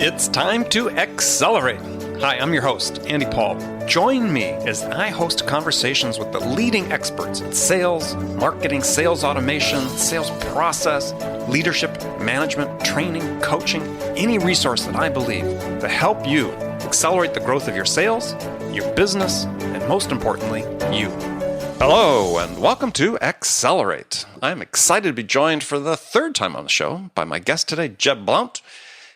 It's time to accelerate. Hi, I'm your host, Andy Paul. Join me as I host conversations with the leading experts in sales, marketing, sales automation, sales process, leadership, management, training, coaching, any resource that I believe to help you accelerate the growth of your sales, your business, and most importantly, you. Hello, and welcome to Accelerate. I'm excited to be joined for the third time on the show by my guest today, Jeb Blount.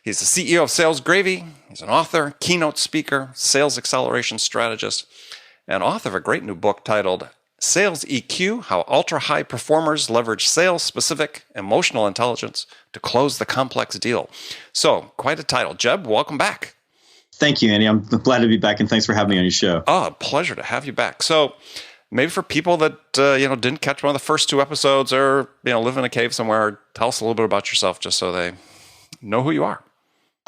He's the CEO of Sales Gravy. He's an author, keynote speaker, sales acceleration strategist, and author of a great new book titled Sales EQ, How Ultra-High Performers Leverage Sales-Specific Emotional Intelligence to Close the Complex Deal. So, quite a title. Jeb, welcome back. Thank you, Andy. I'm glad to be back, and thanks for having me on your show. Oh, a pleasure to have you back. So, maybe for people that didn't catch one of the first two episodes or live in a cave somewhere, tell us a little bit about yourself just so they know who you are.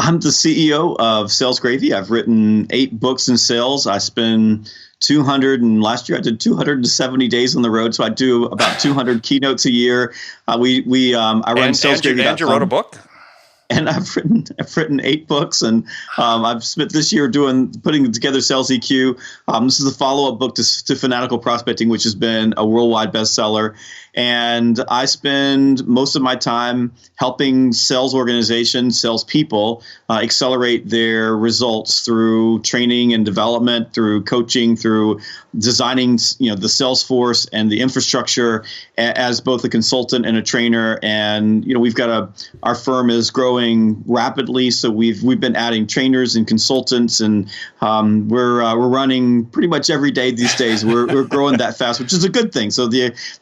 I'm the CEO of Sales Gravy. I've written 8 books in sales. I spend 200, and last year I did 270 days on the road. So I do about 200 keynotes a year. I run Sales Gravy. And you wrote a book? And I've written 8 books, and I've spent this year putting together Sales EQ. This is a follow-up book to Fanatical Prospecting, which has been a worldwide bestseller. And I spend most of my time helping sales organizations, salespeople, accelerate their results through training and development, through coaching, through designing, the sales force and the infrastructure as both a consultant and a trainer. And we've got our firm is growing rapidly, so we've been adding trainers and consultants, and we're running pretty much every day these days. We're growing that fast, which is a good thing. So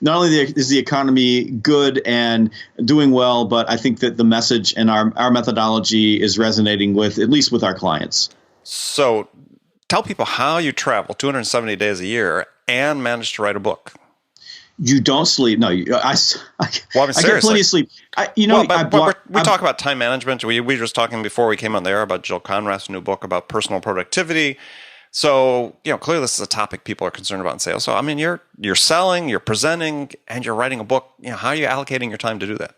not only is the economy good and doing well, but I think that the message and our methodology is resonating at least with our clients. So tell people how you travel 270 days a year and manage to write a book. You don't sleep. No, I get plenty of sleep. We talk about time management. We were just talking before we came on there about Jill Conrad's new book about personal productivity. So, clearly this is a topic people are concerned about in sales. So, you're selling, you're presenting, and you're writing a book. How are you allocating your time to do that?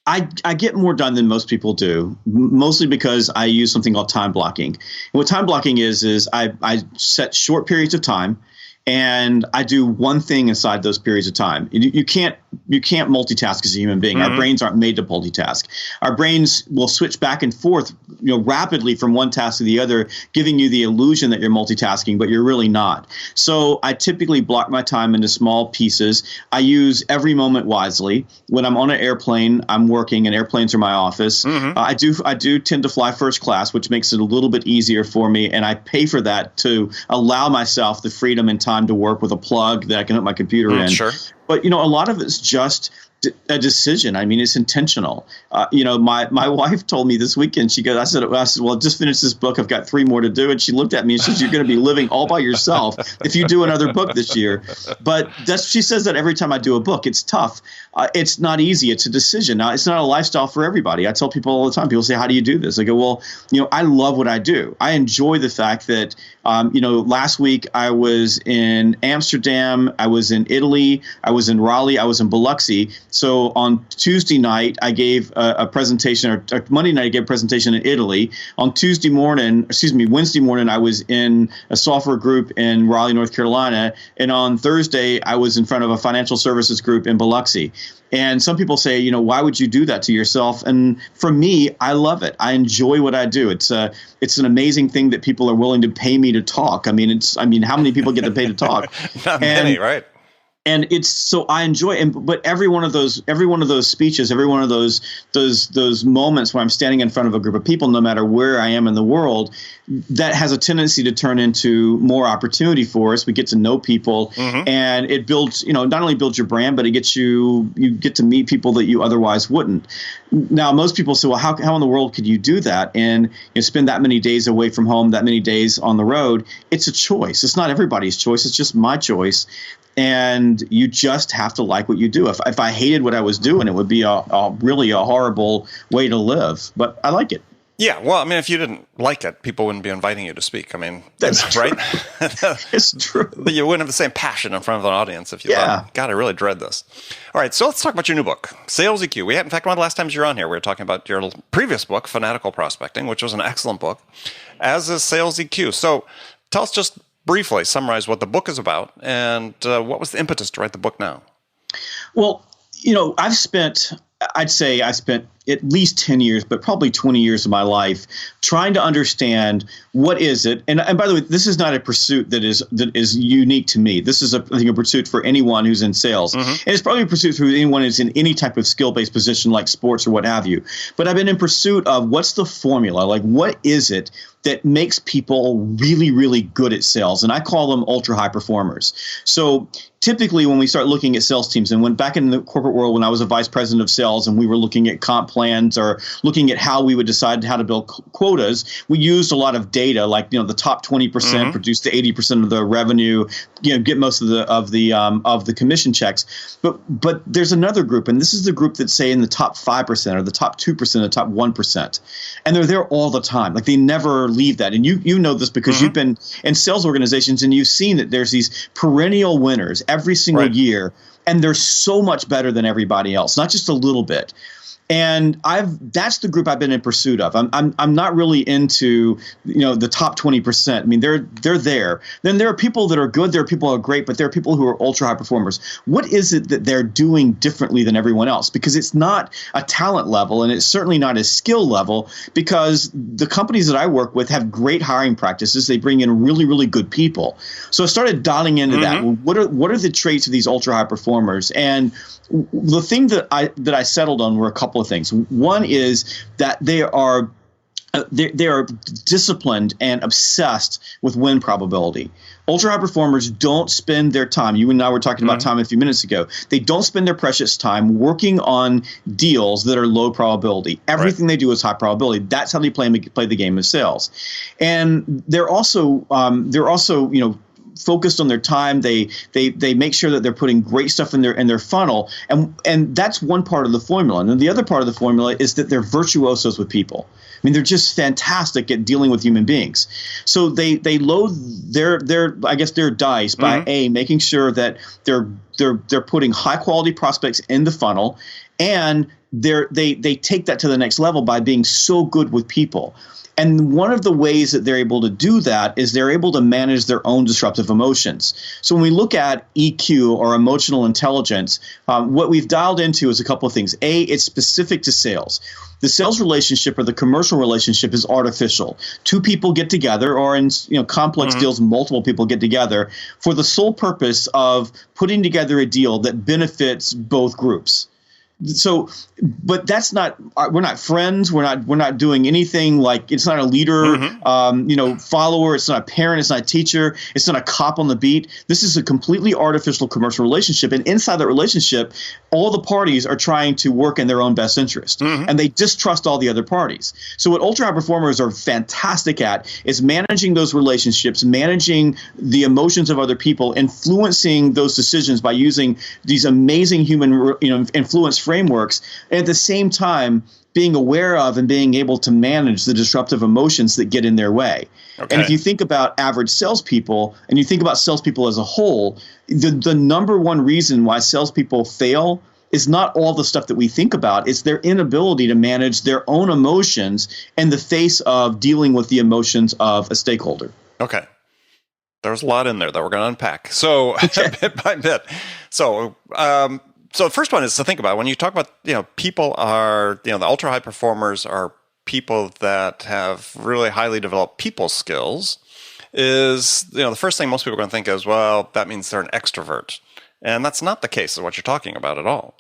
I get more done than most people do, mostly because I use something called time blocking. And what time blocking is I set short periods of time, and I do one thing inside those periods of time. You can't multitask as a human being. Mm-hmm. Our brains aren't made to multitask. Our brains will switch back and forth, rapidly from one task to the other, giving you the illusion that you're multitasking, but you're really not. So I typically block my time into small pieces. I use every moment wisely. When I'm on an airplane, I'm working, and airplanes are my office. Mm-hmm. I do tend to fly first class, which makes it a little bit easier for me, and I pay for that to allow myself the freedom and time to work with a plug that I can hook my computer in. Sure. But, a lot of it's just a decision. It's intentional. My wife told me this weekend, I said, well, just finish this book. I've got 3 more to do. And she looked at me and says, you're going to be living all by yourself if you do another book this year. But she says that every time I do a book. It's tough. It's not easy. It's a decision. Now, it's not a lifestyle for everybody. I tell people all the time, people say, how do you do this? I go, well, I love what I do. I enjoy the fact that, last week I was in Amsterdam, I was in Italy, I was in Raleigh, I was in Biloxi. So on Tuesday night, I gave a presentation, or Monday night, I gave a presentation in Italy. On Wednesday morning, I was in a software group in Raleigh, North Carolina. And on Thursday, I was in front of a financial services group in Biloxi. And some people say, why would you do that to yourself? And for me, I love it. I enjoy what I do. It's an amazing thing that people are willing to pay me to talk. How many people get to pay to talk? Not many, right? And it's so I enjoy, but every one of those speeches, every one of those moments where I'm standing in front of a group of people, no matter where I am in the world, that has a tendency to turn into more opportunity for us. We get to know people, mm-hmm. and it builds, not only builds your brand, but it gets you get to meet people that you otherwise wouldn't. Now, most people say, well, how in the world could you do that and spend that many days away from home, that many days on the road? It's a choice. It's not everybody's choice. It's just my choice. And you just have to like what you do. If I hated what I was doing, it would be really a horrible way to live. But I like it. Yeah, well, I mean, if you didn't like it, people wouldn't be inviting you to speak. I mean, That's right? It's true. But you wouldn't have the same passion in front of an audience if you thought, God, I really dread this. All right, so let's talk about your new book, Sales EQ. In fact, one of the last times you were on here, we were talking about your previous book, Fanatical Prospecting, which was an excellent book, as is Sales EQ. So tell us just briefly, summarize what the book is about and what was the impetus to write the book now? Well, I'd say I spent at least 10 years, but probably 20 years of my life trying to understand what is it. And by the way, this is not a pursuit that is unique to me. This is, I think, a pursuit for anyone who's in sales. Mm-hmm. And it's probably a pursuit for anyone who's in any type of skill-based position like sports or what have you. But I've been in pursuit of what's the formula? Like, what is it that makes people really, really good at sales? And I call them ultra-high performers. So typically when we start looking at sales teams, and when back in the corporate world when I was a vice president of sales and we were looking at comp plans or looking at how we would decide how to build quotas, we used a lot of data, like the top 20% produce the 80% of the revenue, get most of the commission checks. But there's another group, and this is the group that's say in the top 5% or the top 2%, the top 1%, and they're there all the time. Like they never leave that. And you know this because you've been in sales organizations and you've seen that there's these perennial winners every single year, and they're so much better than everybody else, not just a little bit. And that's the group I've been in pursuit of. I'm not really into the top 20%. I mean, they're there. Then there are people that are good. There are people who are great, but there are people who are ultra high performers. What is it that they're doing differently than everyone else? Because it's not a talent level, and it's certainly not a skill level. Because the companies that I work with have great hiring practices. They bring in really, really good people. So I started dialing into that. Well, what are the traits of these ultra high performers? And the thing that I settled on were a couple of things. One is that they are disciplined and obsessed with win probability. Ultra high performers don't spend their time. You and I were talking about time a few minutes ago. They don't spend their precious time working on deals that are low probability. Everything they do is high probability. That's how they play the game of sales. And they're also focused on their time. They make sure that they're putting great stuff in their funnel, and that's one part of the formula. And then the other part of the formula is that they're virtuosos with people. I mean, they're just fantastic at dealing with human beings. So they load their dice by making sure that they're putting high quality prospects in the funnel, and they take that to the next level by being so good with people. And one of the ways that they're able to do that is they're able to manage their own disruptive emotions. So when we look at EQ or emotional intelligence, what we've dialed into is a couple of things. A, it's specific to sales. The sales relationship or the commercial relationship is artificial. Two people get together, or in complex deals, multiple people get together for the sole purpose of putting together a deal that benefits both groups. So, but that's not. We're not friends. We're not doing anything like. It's not a leader, follower. It's not a parent. It's not a teacher. It's not a cop on the beat. This is a completely artificial commercial relationship, and inside that relationship, all the parties are trying to work in their own best interest, and they distrust all the other parties. So, what ultra high performers are fantastic at is managing those relationships, managing the emotions of other people, influencing those decisions by using these amazing human, influence frameworks, and at the same time being aware of and being able to manage the disruptive emotions that get in their way. Okay. And if you think about average salespeople and you think about salespeople as a whole, the number one reason why salespeople fail is not all the stuff that we think about. It's their inability to manage their own emotions in the face of dealing with the emotions of a stakeholder. Okay. There's a lot in there that we're going to unpack. So bit by bit. So the first one is to think about when you talk about, people are, the ultra high performers are people that have really highly developed people skills. Is, the first thing most people are going to think is, well, that means they're an extrovert. And that's not the case of what you're talking about at all.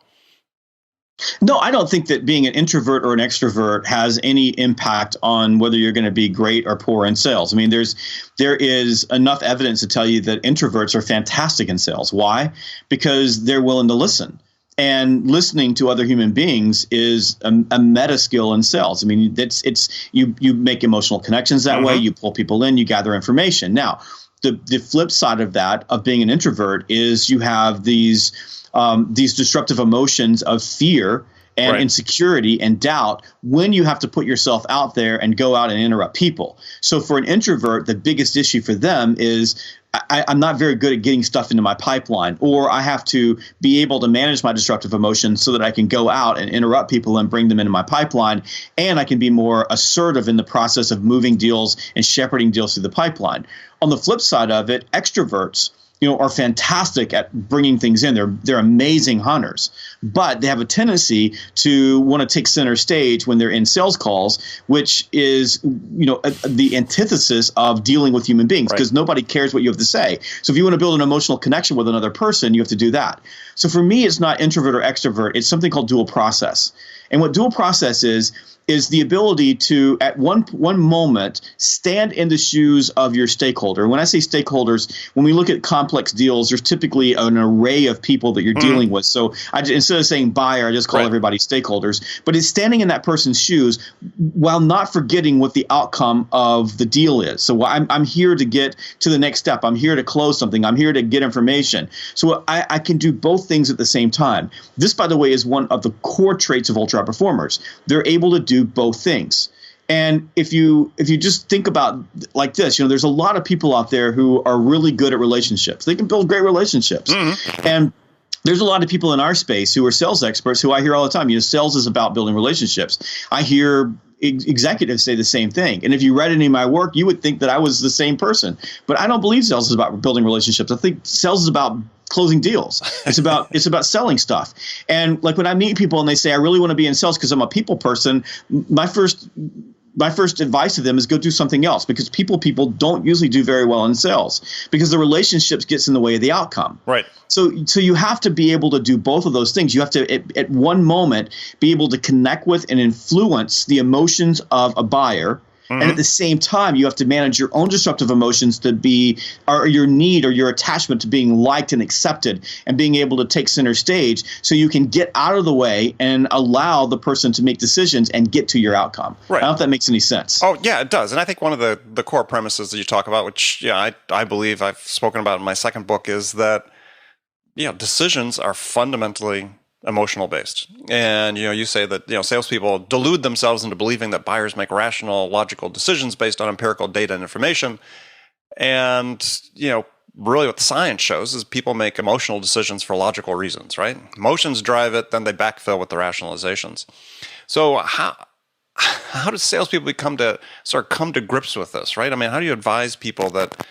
No, I don't think that being an introvert or an extrovert has any impact on whether you're going to be great or poor in sales. I mean, there is enough evidence to tell you that introverts are fantastic in sales. Why? Because they're willing to listen. And listening to other human beings is a meta skill in sales. I mean, you make emotional connections that way. You pull people in. You gather information. Now, the flip side of that, of being an introvert, is you have these disruptive emotions of fear and Right. insecurity and doubt when you have to put yourself out there and go out and interrupt people. So for an introvert, the biggest issue for them is I'm not very good at getting stuff into my pipeline, or I have to be able to manage my disruptive emotions so that I can go out and interrupt people and bring them into my pipeline, and I can be more assertive in the process of moving deals and shepherding deals through the pipeline. On the flip side of it, extroverts, are fantastic at bringing things in. They're amazing hunters, but they have a tendency to want to take center stage when they're in sales calls, which is, the antithesis of dealing with human beings, because nobody cares what you have to say. So if you want to build an emotional connection with another person, you have to do that. So for me, it's not introvert or extrovert. It's something called dual process. And what dual process is the ability to, at one moment, stand in the shoes of your stakeholder. When I say stakeholders, when we look at complex deals, there's typically an array of people that you're dealing with. So instead of saying buyer, I just call everybody stakeholders. But it's standing in that person's shoes while not forgetting what the outcome of the deal is. So I'm here to get to the next step. I'm here to close something. I'm here to get information. So I can do both things at the same time. This, by the way, is one of the core traits of ultra performers. They're able to do both things. And if you just think about like this, there's a lot of people out there who are really good at relationships. They can build great relationships. And there's a lot of people in our space who are sales experts who I hear all the time. Sales is about building relationships. I hear executives say the same thing. And if you read any of my work, you would think that I was the same person. But I don't believe sales is about building relationships. I think sales is about closing deals. It's about selling stuff. And like when I meet people and they say, I really want to be in sales because I'm a people person, my first advice to them is go do something else, because people don't usually do very well in sales because the relationships gets in the way of the outcome. Right. So you have to be able to do both of those things. You have to, at one moment, be able to connect with and influence the emotions of a buyer. And at the same time, you have to manage your own disruptive emotions to or your need or your attachment to being liked and accepted and being able to take center stage so you can get out of the way and allow the person to make decisions and get to your outcome. Right. I don't know if that makes any sense. Oh, yeah, it does. And I think one of the core premises that you talk about, which I believe I've spoken about in my second book, is that decisions are fundamentally emotional based. And you say that salespeople delude themselves into believing that buyers make rational, logical decisions based on empirical data and information. And really what the science shows is people make emotional decisions for logical reasons, right? Emotions drive it, then they backfill with the rationalizations. So how do salespeople come to grips with this, right? I mean, how do you advise people that?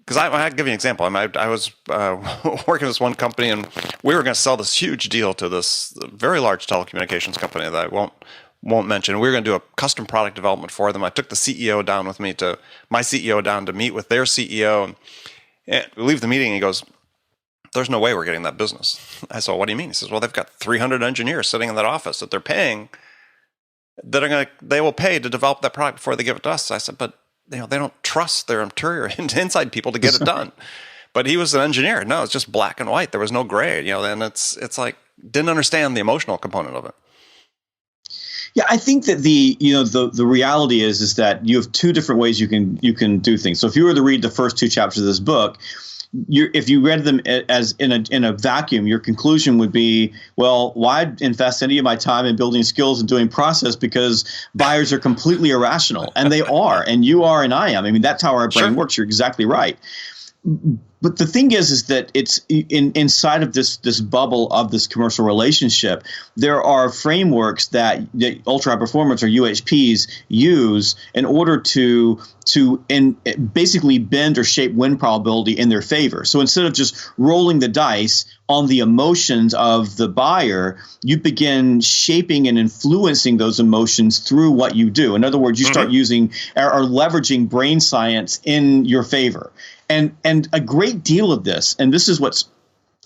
Because I'll give you an example. I was working with this one company, and we were going to sell this huge deal to this very large telecommunications company that I won't mention. We were going to do a custom product development for them. I took the CEO down with me my CEO down to meet with their CEO. And we leave the meeting, and he goes, "There's no way we're getting that business." I said, "What do you mean?" He says, "Well, they've got 300 engineers sitting in that office that they're paying. They will pay to develop that product before they give it to us." I said, "But they don't trust their interior and inside people to get it done." But he was an engineer. No, it's just black and white. There was no gray, and it's like didn't understand the emotional component of it. Yeah, I think that the reality is that you have two different ways you can do things. So if you were to read the first two chapters of this book, if you read them as in a vacuum, your conclusion would be, well, why invest any of my time in building skills and doing process, because buyers are completely irrational, and they are, and you are, and I am. I mean, that's how our brain works. You're exactly right. But the thing is that it's inside of this bubble of this commercial relationship, there are frameworks that ultra high performers or UHPs use in order to basically bend or shape win probability in their favor. So instead of just rolling the dice on the emotions of the buyer, you begin shaping and influencing those emotions through what you do. In other words, you start using or leveraging brain science in your favor. And a great deal of this, and this is what's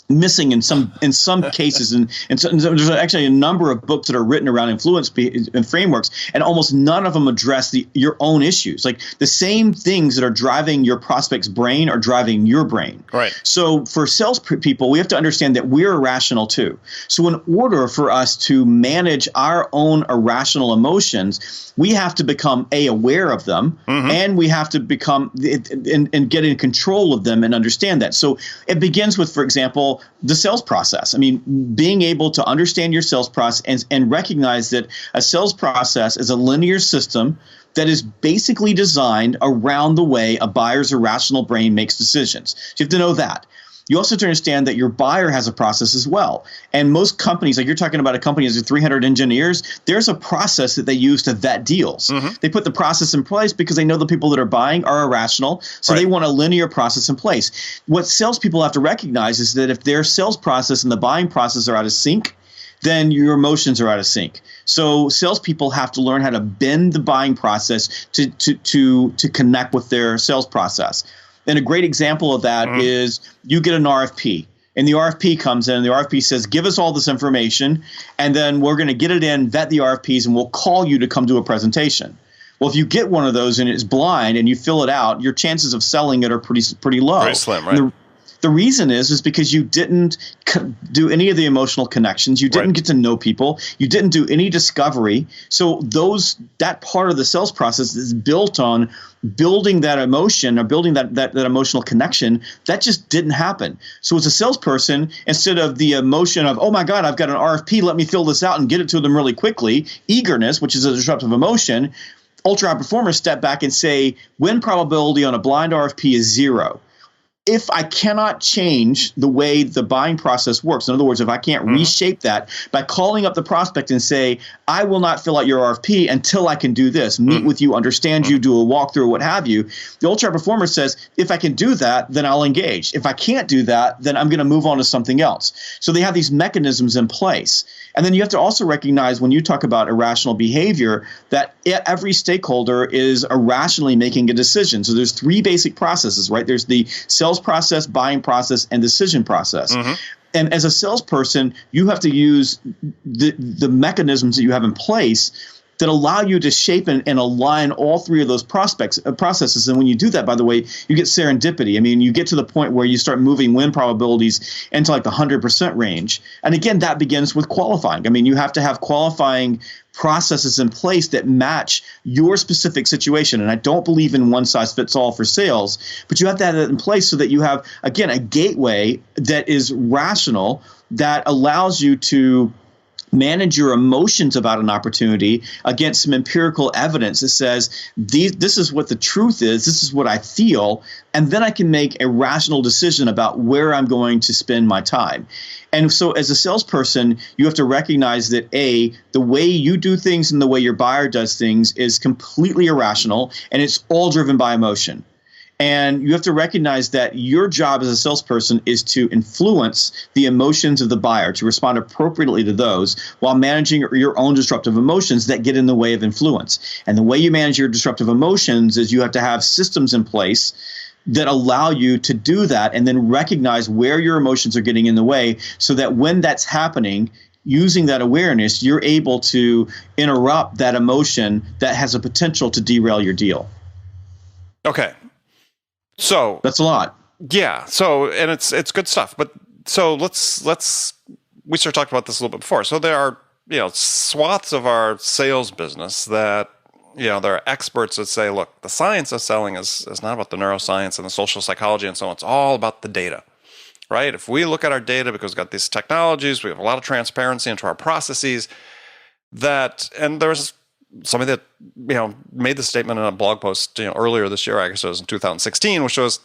missing in some cases, and so there's actually a number of books that are written around influence and frameworks, and almost none of them address your own issues. Like the same things that are driving your prospect's brain are driving your brain. Right. So for sales people, we have to understand that we're irrational too. So in order for us to manage our own irrational emotions, we have to become aware of them, and we have to become and get in control of them and understand that. So it begins with, for example, example, the sales process. I mean, being able to understand your sales process and recognize that a sales process is a linear system that is basically designed around the way a buyer's irrational brain makes decisions. So you have to know that. You also have to understand that your buyer has a process as well. And most companies, like you're talking about a company that has 300 engineers, there's a process that they use to vet deals. They put the process in place because they know the people that are buying are irrational. So they want a linear process in place. What salespeople have to recognize is that if their sales process and the buying process are out of sync, then your emotions are out of sync. So salespeople have to learn how to bend the buying process to connect with their sales process. And a great example of that is you get an RFP. And the RFP comes in, and the RFP says, give us all this information, and then we're going to get it in, vet the RFPs, and we'll call you to come do a presentation. Well, if you get one of those and it's blind and you fill it out, your chances of selling it are pretty low. Very slim, right? The reason is because you didn't do any of the emotional connections. You didn't get to know people. You didn't do any discovery. So that part of the sales process is built on building that emotion or building that emotional connection. That just didn't happen. So as a salesperson, instead of the emotion of, oh my God, I've got an RFP, let me fill this out and get it to them really quickly, eagerness, which is a disruptive emotion, ultra high performers step back and say, win probability on a blind RFP is 0. If I cannot change the way the buying process works, in other words, if I can't reshape that by calling up the prospect and say, I will not fill out your RFP until I can do this, meet with you, understand you, do a walkthrough, what have you, the ultra performer says, if I can do that, then I'll engage. If I can't do that, then I'm going to move on to something else. So they have these mechanisms in place. And then you have to also recognize when you talk about irrational behavior that every stakeholder is irrationally making a decision. So there's 3 basic processes, right? There's the sales process, buying process, and decision process. And as a salesperson, you have to use the mechanisms that you have in place that allow you to shape and align all 3 of those processes. And when you do that, by the way, you get serendipity. I mean, you get to the point where you start moving win probabilities into like the 100% range. And again, that begins with qualifying. I mean, you have to have qualifying processes in place that match your specific situation. And I don't believe in one size fits all for sales, but you have to have that in place so that you have, again, a gateway that is rational, that allows you to manage your emotions about an opportunity against some empirical evidence that says, this is what the truth is, this is what I feel, and then I can make a rational decision about where I'm going to spend my time. And so as a salesperson, you have to recognize that the way you do things and the way your buyer does things is completely irrational, and it's all driven by emotion. And you have to recognize that your job as a salesperson is to influence the emotions of the buyer, to respond appropriately to those while managing your own disruptive emotions that get in the way of influence. And the way you manage your disruptive emotions is you have to have systems in place that allow you to do that and then recognize where your emotions are getting in the way so that when that's happening, using that awareness, you're able to interrupt that emotion that has a potential to derail your deal. Okay. So that's a lot. Yeah. So, and it's good stuff. But so we sort of talked about this a little bit before. So there are, swaths of our sales business that, there are experts that say, look, the science of selling is not about the neuroscience and the social psychology and so on. It's all about the data, right? If we look at our data, because we've got these technologies, we have a lot of transparency into our processes and there's somebody that, made the statement in a blog post, earlier this year, I guess it was in 2016, which was,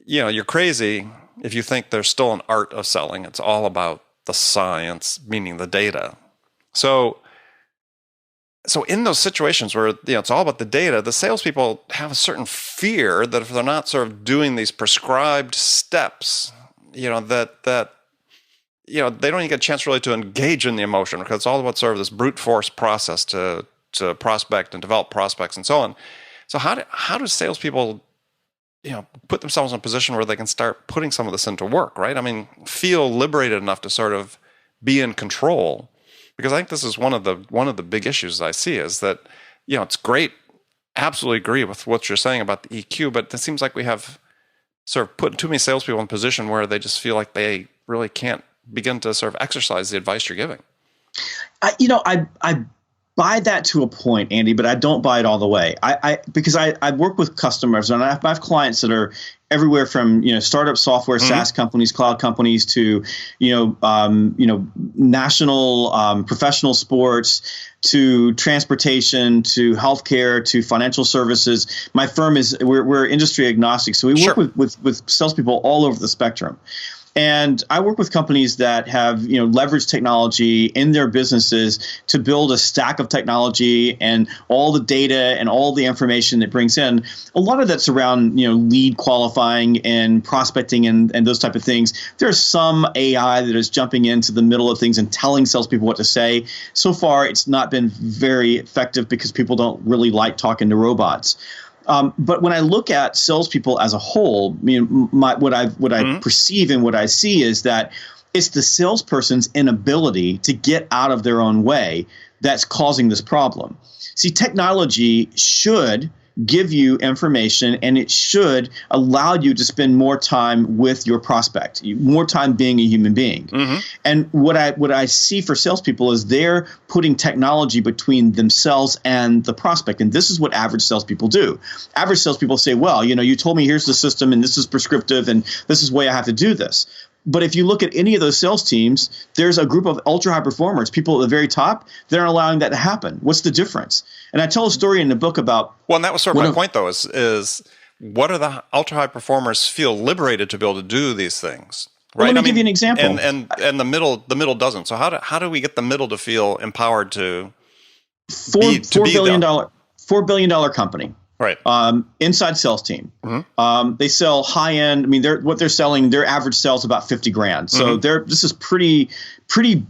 you're crazy if you think there's still an art of selling. It's all about the science, meaning the data. So in those situations where, it's all about the data, the salespeople have a certain fear that if they're not sort of doing these prescribed steps, that they don't even get a chance really to engage in the emotion, because it's all about sort of this brute force process to prospect and develop prospects and so on. So how do salespeople, put themselves in a position where they can start putting some of this into work, right? I mean, feel liberated enough to sort of be in control, because I think this is one of the big issues I see is that, it's great. Absolutely agree with what you're saying about the EQ, but it seems like we have sort of put too many salespeople in a position where they just feel like they really can't begin to sort of exercise the advice you're giving. buy that to a point, Andy, but I don't buy it all the way. Because I work with customers, and I have clients that are everywhere from startup software, SaaS companies, cloud companies, to national professional sports, to transportation, to healthcare, to financial services. My firm we're industry agnostic, so we work with salespeople all over the spectrum. And I work with companies that have, leveraged technology in their businesses to build a stack of technology and all the data and all the information it brings in. A lot of that's around, lead qualifying and prospecting and those type of things. There's some AI that is jumping into the middle of things and telling salespeople what to say. So far, it's not been very effective because people don't really like talking to robots. But when I look at salespeople as a whole, what I perceive and what I see is that it's the salesperson's inability to get out of their own way that's causing this problem. See, technology should give you information, and it should allow you to spend more time with your prospect, more time being a human being. And what I see for salespeople is they're putting technology between themselves and the prospect. And this is what average salespeople do. Average salespeople say, well, you told me here's the system and this is prescriptive and this is the way I have to do this. But if you look at any of those sales teams, there's a group of ultra high performers, people at the very top, they're allowing that to happen. What's the difference? And I tell a story in the book about. Well, and that was sort of my point, though, is what are the ultra high performers feel liberated to be able to do these things? Right? Well, let me give you an example. And the middle doesn't. So how do we get the middle to feel empowered to $4 billion company. Right. Inside sales team. They sell high end. I mean, what they're selling, their average sales about $50,000. So this is pretty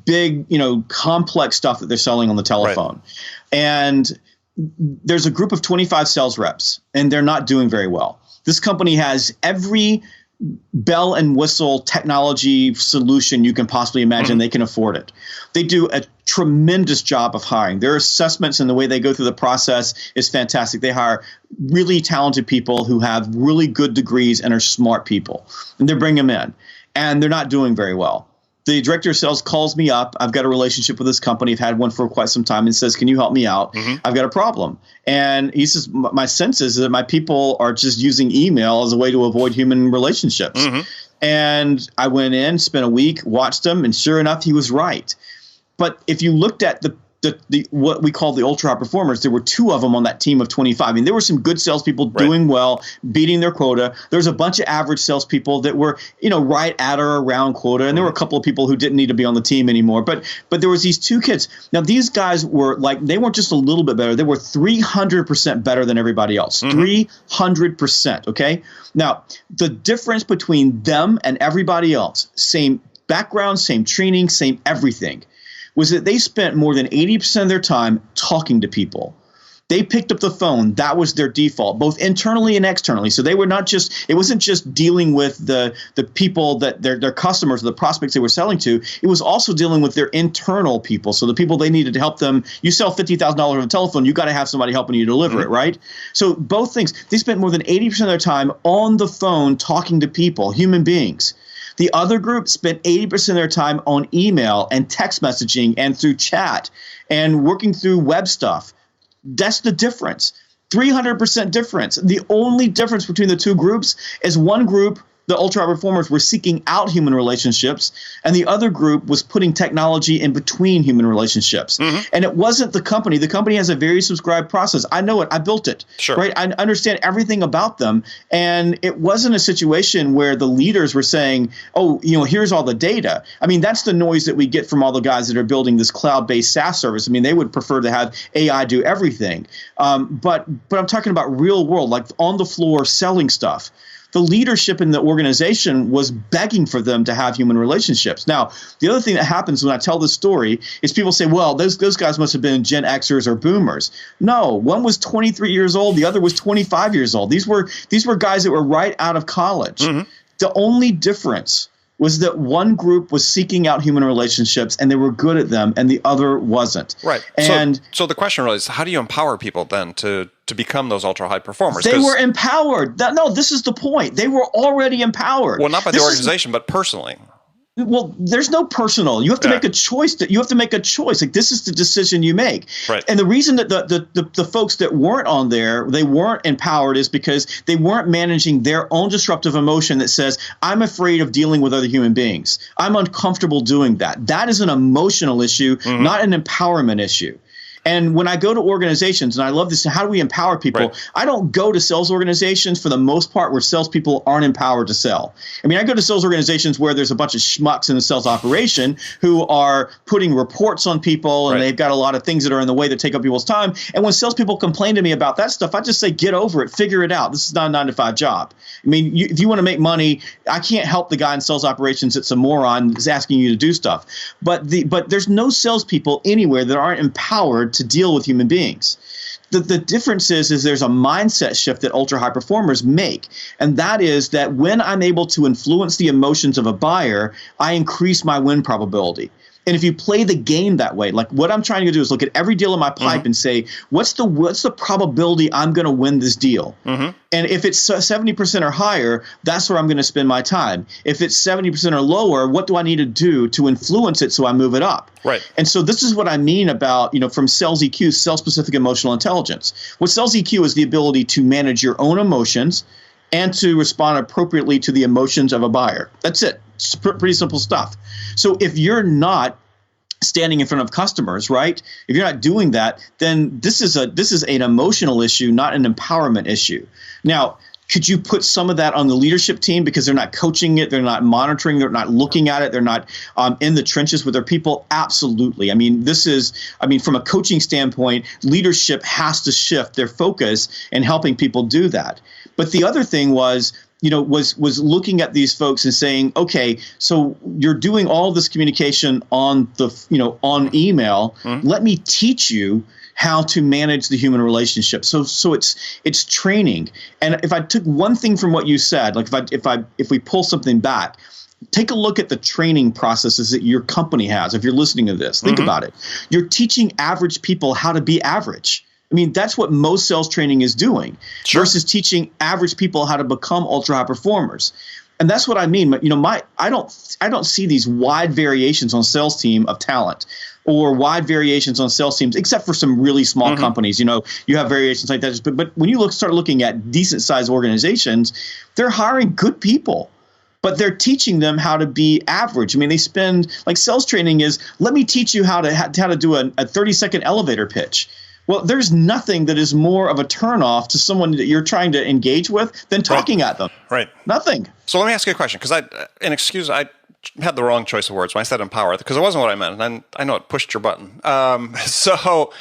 big, complex stuff that they're selling on the telephone. Right. And there's a group of 25 sales reps, and they're not doing very well. This company has every bell and whistle technology solution you can possibly imagine. They can afford it. They do a tremendous job of hiring. Their assessments and the way they go through the process is fantastic. They hire really talented people who have really good degrees and are smart people, and they bring them in, and they're not doing very well. The director of sales calls me up. I've got a relationship with this company. I've had one for quite some time, and says, can you help me out? I've got a problem. And he says, my sense is that my people are just using email as a way to avoid human relationships. And I went in, spent a week, watched him, and sure enough, he was right. But if you looked at the what we call the ultra high performers, there were two of them on that team of 25. I mean, there were some good salespeople doing well, beating their quota. There's a bunch of average salespeople that were, right at or around quota, and there were a couple of people who didn't need to be on the team anymore. But there was these two kids. Now, these guys were they weren't just a little bit better. They were 300% better than everybody else. 300%. Okay. Now, the difference between them and everybody else, same background, same training, same everything, was that they spent more than 80% of their time talking to people. They picked up the phone. That was their default, both internally and externally. So they were it wasn't just dealing with the people that their customers, the prospects they were selling to. It was also dealing with their internal people. So the people they needed to help them. You sell $50,000 on the telephone, you got to have somebody helping you deliver it, right? So both things, they spent more than 80% of their time on the phone talking to people, human beings. The other group spent 80% of their time on email and text messaging and through chat and working through web stuff. That's the difference. 300% difference. The only difference between the two groups is one group, the ultra high performers, were seeking out human relationships, and the other group was putting technology in between human relationships. And it wasn't the company. The company has a very subscribed process. I know it. I built it. Right? I understand everything about them. And it wasn't a situation where the leaders were saying, oh, here's all the data. I mean, that's the noise that we get from all the guys that are building this cloud-based SaaS service. I mean, they would prefer to have AI do everything. But I'm talking about real world, like on the floor selling stuff. The leadership in the organization was begging for them to have human relationships. Now, the other thing that happens when I tell this story is people say, well, those guys must have been Gen Xers or boomers. No, one was 23 years old. The other was 25 years old. These were guys that were right out of college. The only difference was that one group was seeking out human relationships and they were good at them, and the other wasn't. Right. And so the question really is, how do you empower people then to become those ultra high performers? They were empowered. No, this is the point. They were already empowered. Well, not by the organization, but personally. Well, there's no personal. You have to make a choice. You have to make a choice. Like, this is the decision you make. Right. And the reason that the folks that weren't on there, they weren't empowered, is because they weren't managing their own disruptive emotion that says, I'm afraid of dealing with other human beings. I'm uncomfortable doing that. That is an emotional issue, not an empowerment issue. And when I go to organizations, and I love this, how do we empower people? Right. I don't go to sales organizations for the most part where salespeople aren't empowered to sell. I mean, I go to sales organizations where there's a bunch of schmucks in the sales operation who are putting reports on people, and they've got a lot of things that are in the way that take up people's time. And when salespeople complain to me about that stuff, I just say, get over it, figure it out. This is not a 9-to-5 job. I mean, if you want to make money, I can't help the guy in sales operations that's a moron that's asking you to do stuff. But there's no salespeople anywhere that aren't empowered to deal with human beings. The difference is there's a mindset shift that ultra high performers make. And that is that when I'm able to influence the emotions of a buyer, I increase my win probability. And if you play the game that way, like what I'm trying to do is look at every deal in my pipe and say, what's the probability I'm going to win this deal? And if it's 70% or higher, that's where I'm going to spend my time. If it's 70% or lower, what do I need to do to influence it so I move it up? Right. And so this is what I mean about, from sales EQ, sales-specific emotional intelligence. What sales EQ is the ability to manage your own emotions and to respond appropriately to the emotions of a buyer. That's it. It's pretty simple stuff. So if you're not standing in front of customers, right? If you're not doing that, then this is an emotional issue, not an empowerment issue. Now, could you put some of that on the leadership team because they're not coaching it, they're not monitoring, they're not looking at it, they're not in the trenches with their people? Absolutely. I mean, from a coaching standpoint, leadership has to shift their focus in helping people do that. But the other thing was looking at these folks and saying, okay, so you're doing all this communication on on email. Let me teach you how to manage the human relationship. So it's training. And if I took one thing from what you said, like if we pull something back, take a look at the training processes that your company has. If you're listening to this, think about it. You're teaching average people how to be average. I mean, that's what most sales training is doing versus teaching average people how to become ultra high performers. And that's what I mean. I don't see these wide variations on sales team of talent or wide variations on sales teams, except for some really small companies. You have variations like that. But when you start looking at decent sized organizations, they're hiring good people, but they're teaching them how to be average. I mean, they spend, like, sales training is, let me teach you how to do a 30-second elevator pitch. Well, there's nothing that is more of a turnoff to someone that you're trying to engage with than talking at them. Right. Nothing. So let me ask you a question, because I had the wrong choice of words when I said empower, because it wasn't what I meant, and I know it pushed your button. So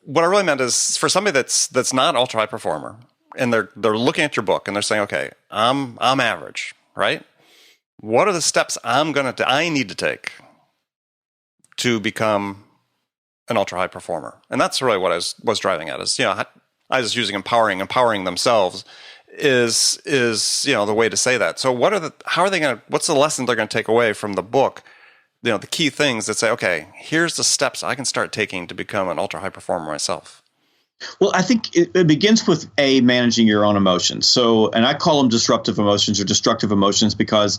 what I really meant is for somebody that's not an ultra high performer, and they're looking at your book and they're saying, okay, I'm average, right? What are the steps I need to take to become an ultra high performer? And that's really what I was driving at. Is I was using empowering themselves is the way to say that. So what's the lesson they're going to take away from the book? The key things that say, okay, here's the steps I can start taking to become an ultra high performer myself. Well, I think it begins with managing your own emotions. So, and I call them disruptive emotions or destructive emotions because,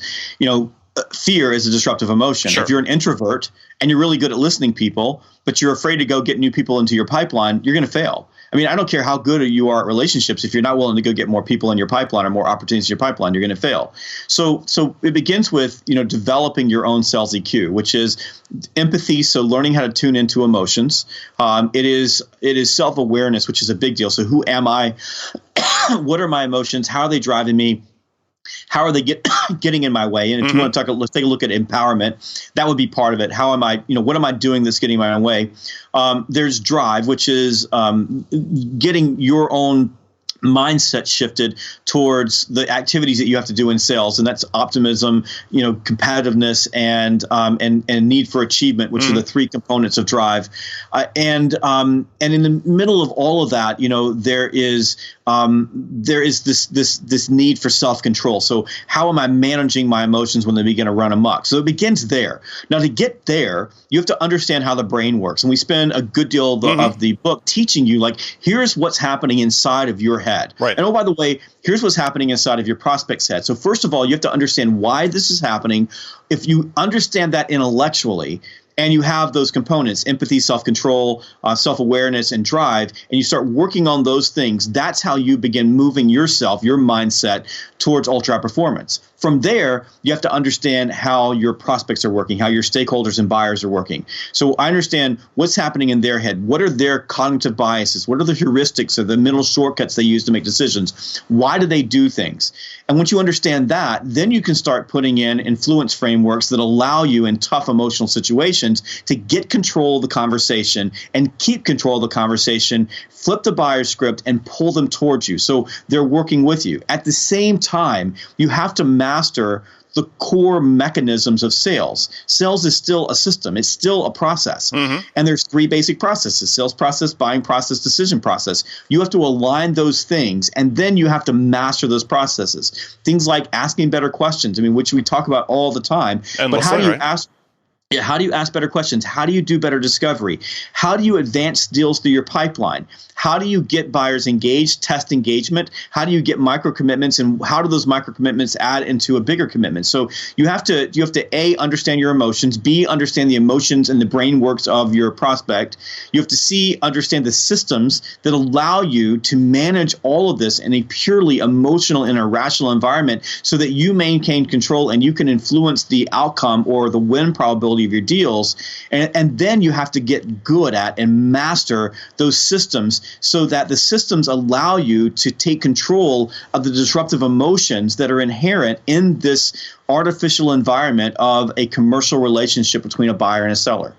fear is a disruptive emotion. Sure. If you're an introvert and you're really good at listening to people, but you're afraid to go get new people into your pipeline, you're going to fail. I mean, I don't care how good you are at relationships. If you're not willing to go get more people in your pipeline or more opportunities in your pipeline, you're going to fail. So it begins with, developing your own sales EQ, which is empathy. So learning how to tune into emotions. It is self-awareness, which is a big deal. So who am I? What are my emotions? How are they driving me? How are they getting in my way? And if you want to let's take a look at empowerment. That would be part of it. How am I, what am I doing that's getting in my own way? There's drive, which is getting your own mindset shifted towards the activities that you have to do in sales, and that's optimism, competitiveness, and need for achievement, which are the three components of drive. And in the middle of all of that, there is this need for self-control. So how am I managing my emotions when they begin to run amok? So it begins there. Now, to get there, you have to understand how the brain works, and we spend a good deal of the book teaching you, like, here's what's happening inside of your head. head. Right. And oh, by the way, here's what's happening inside of your prospect's head. So first of all, you have to understand why this is happening. If you understand that intellectually, and you have those components, empathy, self-control, self-awareness, and drive, and you start working on those things, that's how you begin moving yourself, your mindset, towards ultra performance. From there, you have to understand how your prospects are working, how your stakeholders and buyers are working. So I understand what's happening in their head. What are their cognitive biases? What are the heuristics or the mental shortcuts they use to make decisions? Why do they do things? And once you understand that, then you can start putting in influence frameworks that allow you in tough emotional situations to get control of the conversation and keep control of the conversation, flip the buyer's script, and pull them towards you. So they're working with you. At the same time, you have to master the core mechanisms of sales. Sales is still a system. It's still a process. And there's three basic processes: sales process, buying process, decision process. You have to align those things, and then you have to master those processes. Things like asking better questions, which we talk about all the time. But how do you ask? Yeah, how do you ask better questions? How do you do better discovery? How do you advance deals through your pipeline? How do you get buyers engaged, test engagement? How do you get micro commitments, and how do those micro commitments add into a bigger commitment? So you have to A, understand your emotions, B, understand the emotions and the brain works of your prospect. You have to C, understand the systems that allow you to manage all of this in a purely emotional and irrational environment so that you maintain control and you can influence the outcome or the win probability of your deals. And then you have to get good at and master those systems so that the systems allow you to take control of the disruptive emotions that are inherent in this artificial environment of a commercial relationship between a buyer and a seller.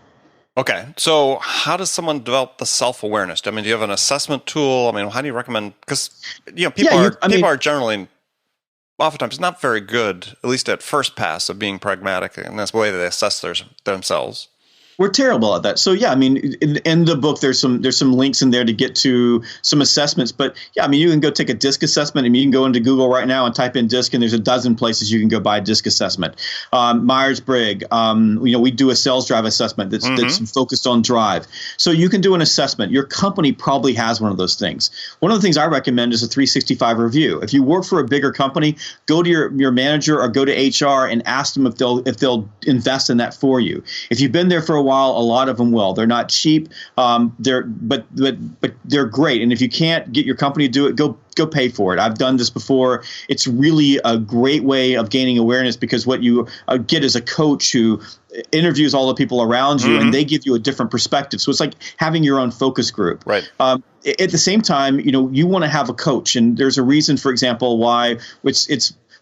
Okay. So how does someone develop the self-awareness? Do you have an assessment tool? How do you recommend? Because, people are generally oftentimes not very good, at least at first pass, of being pragmatic, and that's the way they assess themselves. We're terrible at that. So yeah, in the book there's some links in there to get to some assessments. But yeah, you can go take a DISC assessment. You can go into Google right now and type in DISC, and there's a dozen places you can go buy a DISC assessment. Myers-Briggs, we do a sales drive assessment that's focused on drive. So you can do an assessment. Your company probably has one of those things. One of the things I recommend is a 365 review. If you work for a bigger company, go to your manager or go to HR and ask them if they'll invest in that for you. If you've been there for a while, a lot of them will. They're not cheap. But they're great. And if you can't get your company to do it, go pay for it. I've done this before. It's really a great way of gaining awareness because what you get is a coach who interviews all the people around you and they give you a different perspective. So it's like having your own focus group. Right. At the same time, you want to have a coach, and there's a reason, for example, why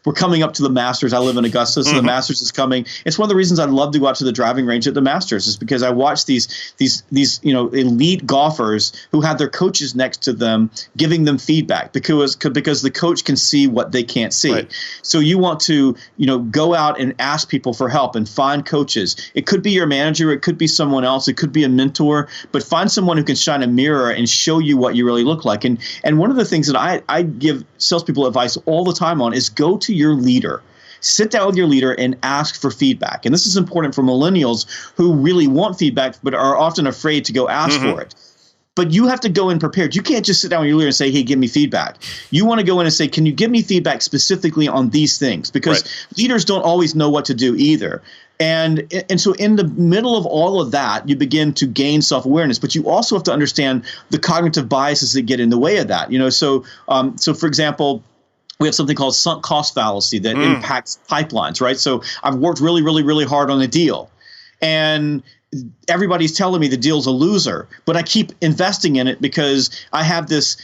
we're coming up to the Masters. I live in Augusta, so the Masters is coming. It's one of the reasons I love to go out to the driving range at the Masters is because I watch these elite golfers who have their coaches next to them giving them feedback because the coach can see what they can't see. Right. So you want to go out and ask people for help and find coaches. It could be your manager, it could be someone else, it could be a mentor, but find someone who can shine a mirror and show you what you really look like. And one of the things that I give salespeople advice all the time on is go to your leader. Sit down with your leader and ask for feedback. And this is important for millennials who really want feedback but are often afraid to go ask for it. But you have to go in prepared. You can't just sit down with your leader and say, hey, give me feedback. You want to go in and say, can you give me feedback specifically on these things? Because leaders don't always know what to do either. And so in the middle of all of that, you begin to gain self-awareness, but you also have to understand the cognitive biases that get in the way of that. So for example, we have something called sunk cost fallacy that impacts pipelines, right? So I've worked really, really, really hard on a deal, and everybody's telling me the deal's a loser, but I keep investing in it because I have this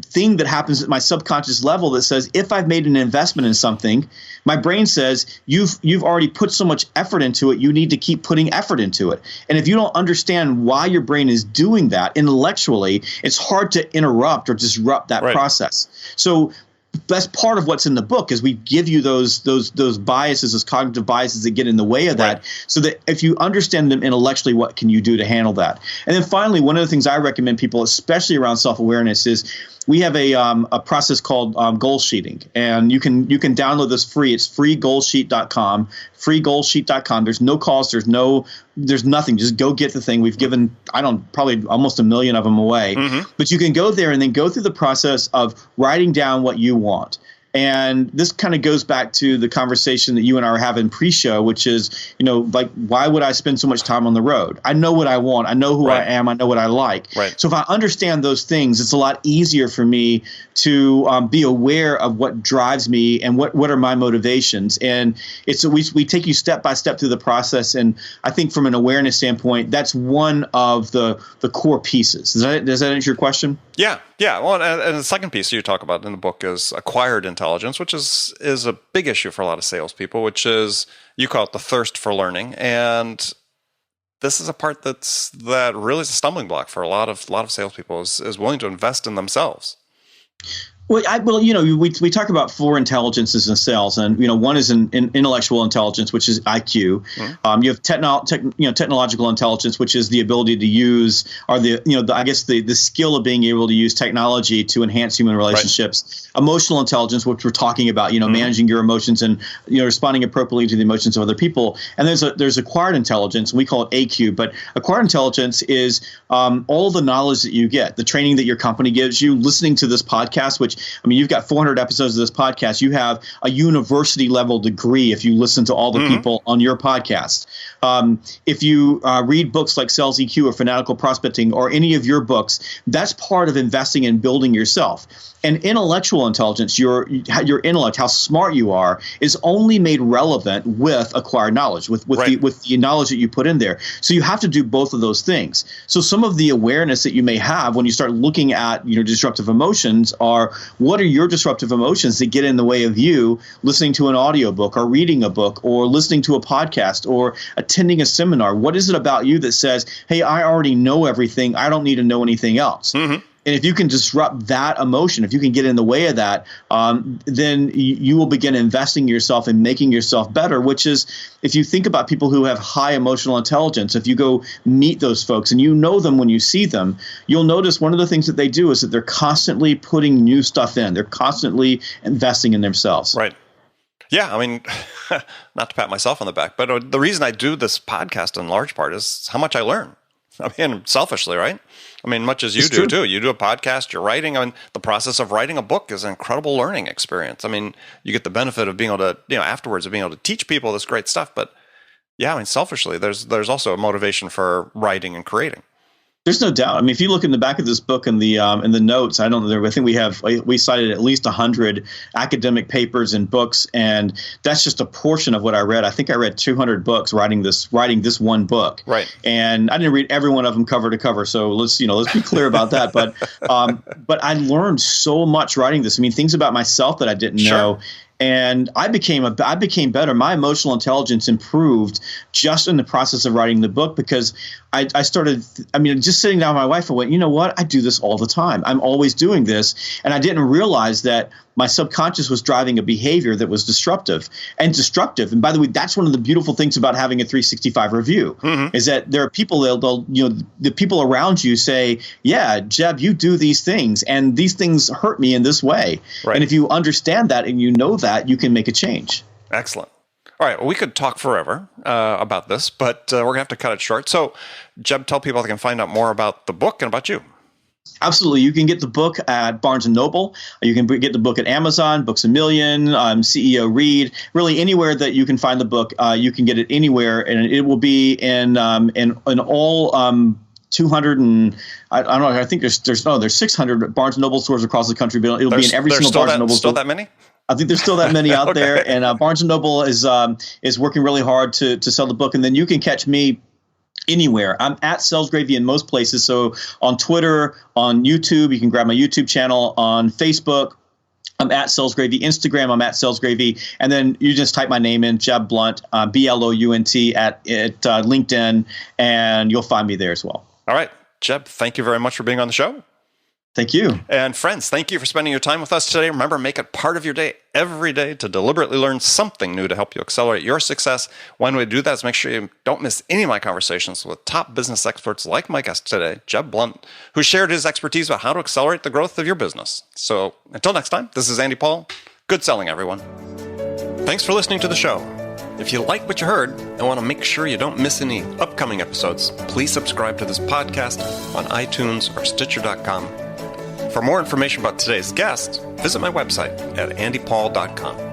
thing that happens at my subconscious level that says if I've made an investment in something, my brain says you've already put so much effort into it, you need to keep putting effort into it. And if you don't understand why your brain is doing that intellectually, it's hard to interrupt or disrupt that process. So that's part of what's in the book is we give you those biases, those cognitive biases that get in the way of that, so that if you understand them intellectually, what can you do to handle that? And then finally, one of the things I recommend people, especially around self-awareness, is we have a process called goal sheeting, and you can download this free. It's freegoalsheet.com, freegoalsheet.com. There's no cost. There's nothing. Just go get the thing. We've given, probably almost 1 million of them away. But you can go there and then go through the process of writing down what you want. And this kind of goes back to the conversation that you and I were having pre-show, which is, like, why would I spend so much time on the road? I know what I want. I know who I am. I know what I like. Right. So if I understand those things, it's a lot easier for me to be aware of what drives me and what are my motivations. And we take you step by step through the process. And I think from an awareness standpoint, that's one of the core pieces. Does that answer your question? Yeah. Well, and the second piece you talk about in the book is acquired intelligence, which is a big issue for a lot of salespeople, which is, you call it the thirst for learning. And this is a part that really is a stumbling block for a lot of salespeople is willing to invest in themselves. Well, we talk about 4 intelligences in sales, and one is in intellectual intelligence, which is IQ. You have technological intelligence, which is the ability to use, or the skill of being able to use technology to enhance human relationships. Right. Emotional intelligence, which we're talking about, managing your emotions and responding appropriately to the emotions of other people. And there's acquired intelligence, and we call it AQ. But acquired intelligence is all the knowledge that you get, the training that your company gives you, listening to this podcast, which, you've got 400 episodes of this podcast. You have a university level degree if you listen to all the people on your podcast. If you read books like Sales EQ or Fanatical Prospecting or any of your books, that's part of investing in building yourself. And intellectual intelligence, your intellect, how smart you are, is only made relevant with acquired knowledge, with the knowledge that you put in there. So you have to do both of those things. So some of the awareness that you may have when you start looking at disruptive emotions are, what are your disruptive emotions that get in the way of you listening to an audiobook or reading a book or listening to a podcast or attending a seminar? What is it about you that says, hey, I already know everything. I don't need to know anything else. And if you can disrupt that emotion, if you can get in the way of that, then you will begin investing yourself and making yourself better, which is, if you think about people who have high emotional intelligence, if you go meet those folks and you know them when you see them, you'll notice one of the things that they do is that they're constantly putting new stuff in. They're constantly investing in themselves. Right. Yeah. Not to pat myself on the back, but the reason I do this podcast in large part is how much I learn. Selfishly, right? Much as you do too. You do a podcast, you're writing. The process of writing a book is an incredible learning experience. You get the benefit of being able to, afterwards, of being able to teach people this great stuff. But yeah, selfishly, there's also a motivation for writing and creating. There's no doubt. If you look in the back of this book in the notes, I think we cited at least 100 academic papers and books, and that's just a portion of what I read. I think I read 200 books writing this one book. Right. And I didn't read every one of them cover to cover. So let's be clear about that. But I learned so much writing this. things about myself that I didn't know. And I became better. My emotional intelligence improved just in the process of writing the book, because I started, just sitting down with my wife, I went, you know what? I do this all the time. I'm always doing this. And I didn't realize that my subconscious was driving a behavior that was disruptive and destructive. And by the way, that's one of the beautiful things about having a 365 review, is that there are people, the people around you say, yeah, Jeb, you do these things, and these things hurt me in this way. Right. And if you understand that and you know that, you can make a change. Excellent. All right. Well, we could talk forever about this, but we're going to have to cut it short. So, Jeb, tell people they can find out more about the book and about you. Absolutely. You can get the book at Barnes & Noble. You can get the book at Amazon, Books A Million, CEO Read. Really, anywhere that you can find the book, you can get it anywhere, and it will be in all 200 and I don't know. I think there's 600 Barnes & Noble stores across the country, but it'll be in every single Barnes & Noble store. Still that many? I think there's still that many out there, and Barnes & Noble is working really hard to sell the book, and then you can catch me anywhere. I'm at Sales Gravy in most places. So on Twitter, on YouTube, you can grab my YouTube channel. On Facebook, I'm at Sales Gravy. Instagram, I'm at Sales Gravy. And then you just type my name in, Jeb Blount, Blount at LinkedIn, and you'll find me there as well. All right. Jeb, thank you very much for being on the show. Thank you. And friends, thank you for spending your time with us today. Remember, make it part of your day every day to deliberately learn something new to help you accelerate your success. One way to do that is make sure you don't miss any of my conversations with top business experts like my guest today, Jeb Blount, who shared his expertise about how to accelerate the growth of your business. So until next time, this is Andy Paul. Good selling, everyone. Thanks for listening to the show. If you like what you heard and want to make sure you don't miss any upcoming episodes, please subscribe to this podcast on iTunes or Stitcher.com. For more information about today's guest, visit my website at andypaul.com.